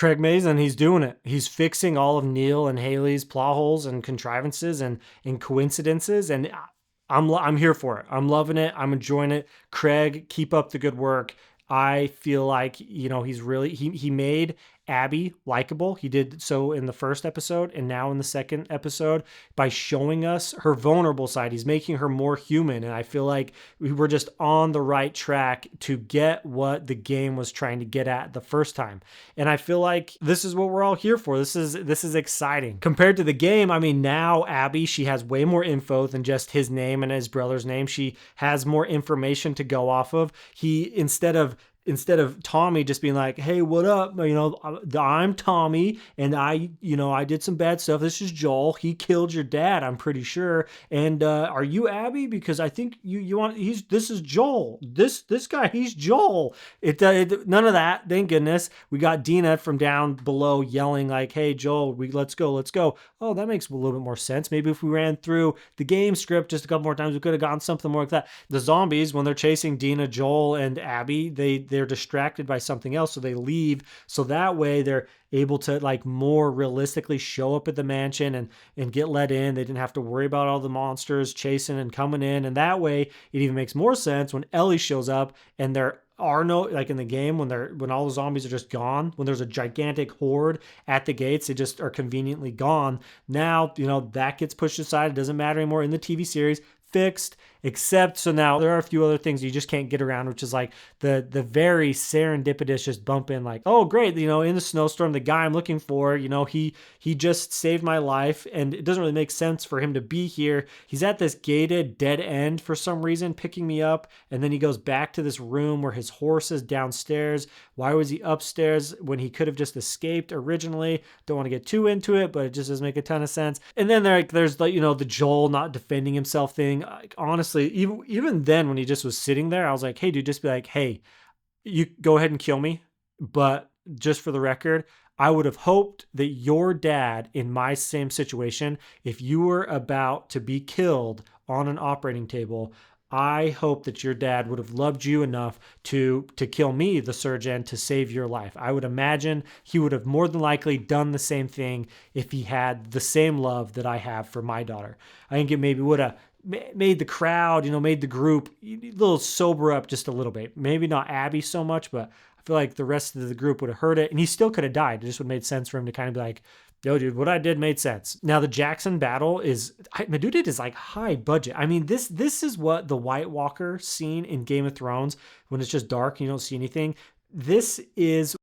Craig Mazin, he's doing it. He's fixing all of Neil and Haley's plot holes and contrivances and coincidences, and I'm here for it. I'm loving it. I'm enjoying it. Craig, keep up the good work. I feel like he's really he made Abby likable. He did so in the first episode and now in the second episode by showing us her vulnerable side. He's making her more human, and I feel like we were just on the right track to get what the game was trying to get at the first time. And I feel like this is what we're all here for. This is exciting. Compared to the game, I mean, now Abby, she has way more info than just his name and his brother's name. She has more information to go off of. He instead of Tommy just being like, "Hey, what up? I'm Tommy, and I did some bad stuff. This is Joel. He killed your dad, I'm pretty sure. And are you Abby? Because I think you want. This is Joel. This guy, he's Joel. None of that. Thank goodness. We got Dina from down below yelling like, "Hey, Joel, let's go, let's go." Oh, that makes a little bit more sense. Maybe if we ran through the game script just a couple more times, we could have gotten something more like that. The zombies, when they're chasing Dina, Joel, and Abby, they're distracted by something else, so they leave, so that way they're able to like more realistically show up at the mansion and get let in. They didn't have to worry about all the monsters chasing and coming in, and that way it even makes more sense when Ellie shows up and there are no, like in the game, when all the zombies are just gone, when there's a gigantic horde at the gates, they just are conveniently gone. Now that gets pushed aside. It doesn't matter anymore in the TV series. Fixed. Except, so now there are a few other things you just can't get around, which is like the very serendipitous just bump in like, oh great, in the snowstorm, the guy I'm looking for, he just saved my life, and it doesn't really make sense for him to be here. He's at this gated dead end for some reason, picking me up, and then he goes back to this room where his horse is downstairs. Why was he upstairs when he could have just escaped originally? Don't want to get too into it, but it just doesn't make a ton of sense. And then there's like, the Joel not defending himself thing. Like, honestly, even then when he just was sitting there, I was like, hey dude, just be like, hey, you go ahead and kill me, but just for the record, I would have hoped that your dad, in my same situation, if you were about to be killed on an operating table, I hope that your dad would have loved you enough to kill me, the surgeon, to save your life. I would imagine he would have more than likely done the same thing if he had the same love that I have for my daughter. I think it maybe would have made the crowd, made the group a little sober up just a little bit. Maybe not Abby so much, but I feel like the rest of the group would have heard it, and he still could have died. It just would have made sense for him to kind of be like, yo, dude, what I did made sense. Now, the Jackson battle dude, it is like high budget. I mean, this is what the White Walker scene in Game of Thrones, when it's just dark and you don't see anything. This is